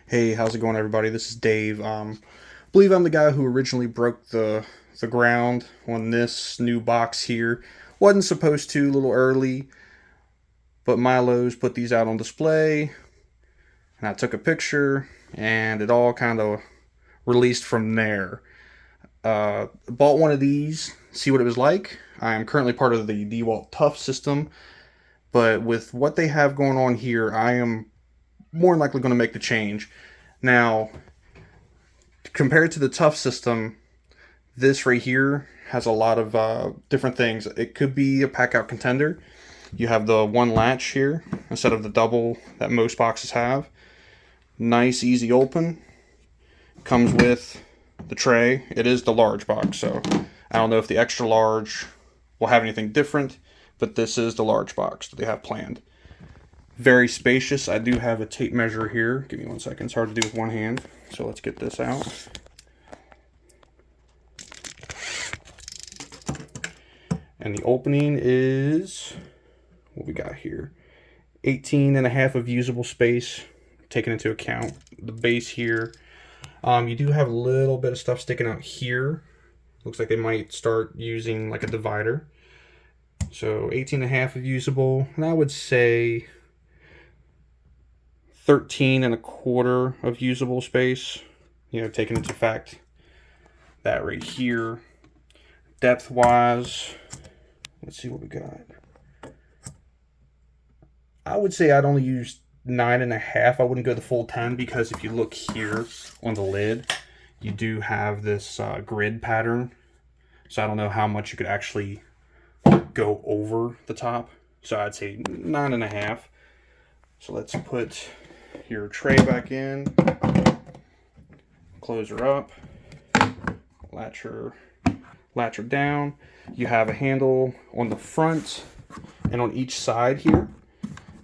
Hey, how's it going, everybody? This is Dave. Believe I'm the guy who originally broke the ground on this new box here. Wasn't supposed to, a little early, but Milo's put these out on display, and I took a picture, and it all kind of released from there. Bought one of these, see what it was like. I am currently part of the DeWalt Tough system, but with what they have going on here, I am more than likely going to make the change. Now, compared to the Tough system, this right here has a lot of different things. It could be a pack out contender. You have the one latch here instead of the double that most boxes have. Nice, easy open. Comes with the tray. It is the large box, so I don't know if the extra large will have anything different, but this is the large box that they have planned. Very spacious. I do have a tape measure here. Give me 1 second. It's hard to do with one hand, so let's get this out. And the opening is, what we got here, 18.5 of usable space, taking into account the base here. You do have a little bit of stuff sticking out here. Looks like they might start using like a divider. So 18.5 of usable, and I would say 13.25 of usable space. You know, taking into fact that right here. Depth wise, let's see what we got. I would say I'd only use 9.5. I wouldn't go the full 10 because if you look here on the lid, you do have this grid pattern. So I don't know how much you could actually go over the top. So I'd say 9.5. So let's put your tray back in, close her up, latch her down. You have a handle on the front and on each side here.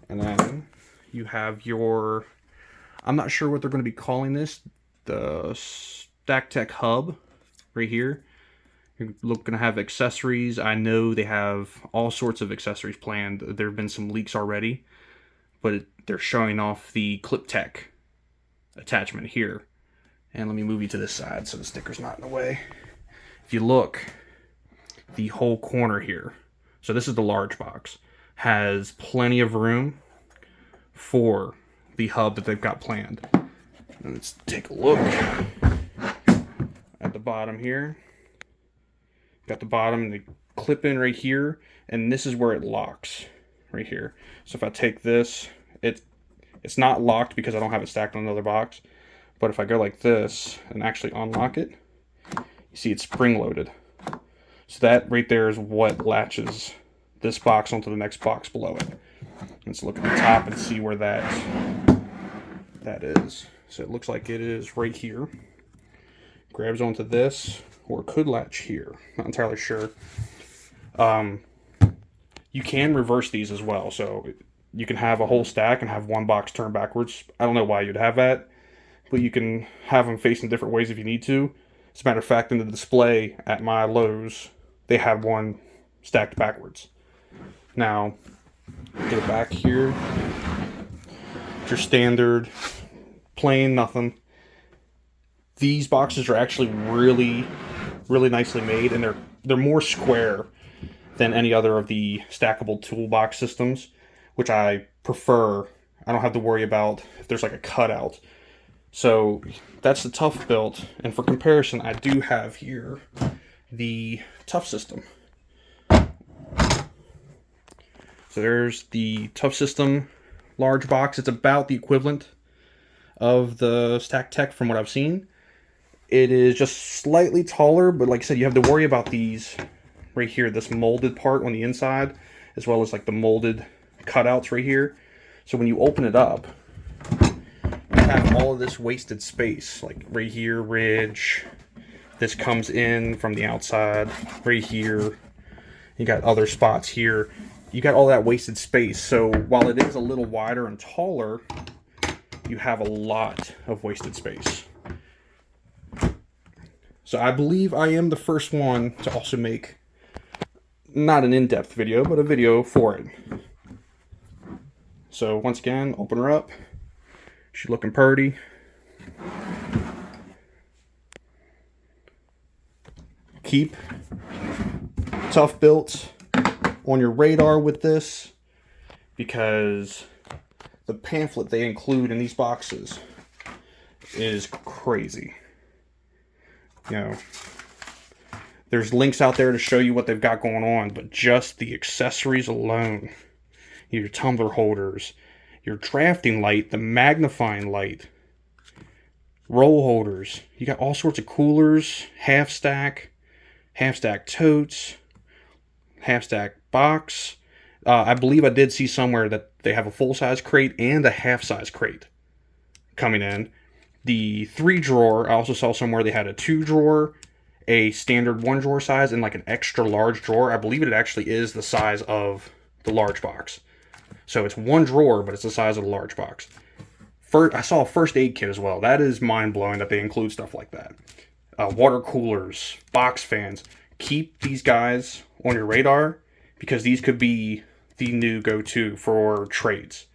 And then you have your, I'm not sure what they're going to be calling this, the stacktech hub right here. You're looking to have accessories. I know they have all sorts of accessories planned. There have been some leaks already, but they're showing off the ClipTech attachment here. And let me move you to this side so the sticker's not in the way. If you look, the whole corner here, so this is the large box, has plenty of room for the hub that they've got planned. And let's take a look at the bottom here. Got the bottom and the clip in right here, and this is where it locks right here. So if I take this, it's not locked because I don't have it stacked on another box, but if I go like this and actually unlock it, you see it's spring loaded. So that right there is what latches this box onto the next box below it. Let's look at the top and see where that is. So it looks like it is right here. Grabs onto this, or it could latch here. Not entirely sure. You can reverse these as well. So you can have a whole stack and have one box turned backwards. I don't know why you'd have that, but you can have them facing different ways if you need to. As a matter of fact, in the display at my Lowe's, they have one stacked backwards. Now, get it back here. Your standard, plain nothing. These boxes are actually really, really nicely made, and they're more square than any other of the stackable toolbox systems, which I prefer. I don't have to worry about if there's like a cutout. So that's the Toughbuilt, and for comparison, I do have here the Tough system. So there's the Tough system large box. It's about the equivalent of the stacktech from what I've seen. It is just slightly taller, but like I said, you have to worry about these right here, this molded part on the inside, as well as like the molded cutouts right here. So when you open it up, you have all of this wasted space, like right here, ridge. This comes in from the outside, right here. You got other spots here. You got all that wasted space. So while it is a little wider and taller, you have a lot of wasted space. So I believe I am the first one to also make not an in-depth video, but a video for it. So once again, open her up. She's looking pretty. Keep Toughbuilt on your radar with this, because the pamphlet they include in these boxes is crazy. You know, there's links out there to show you what they've got going on, but just the accessories alone, your tumbler holders, your drafting light, the magnifying light, roll holders, you got all sorts of coolers, half stack totes, half stack box. I believe I did see somewhere that they have a full-size crate and a half-size crate coming in. The 3-drawer, I also saw somewhere they had a 2-drawer, a standard 1-drawer size, and like an extra large drawer. I believe it actually is the size of the large box. So it's 1 drawer, but it's the size of the large box. I saw a first aid kit as well. That is mind-blowing that they include stuff like that. Water coolers, box fans. Keep these guys on your radar, because these could be the new go-to for trades.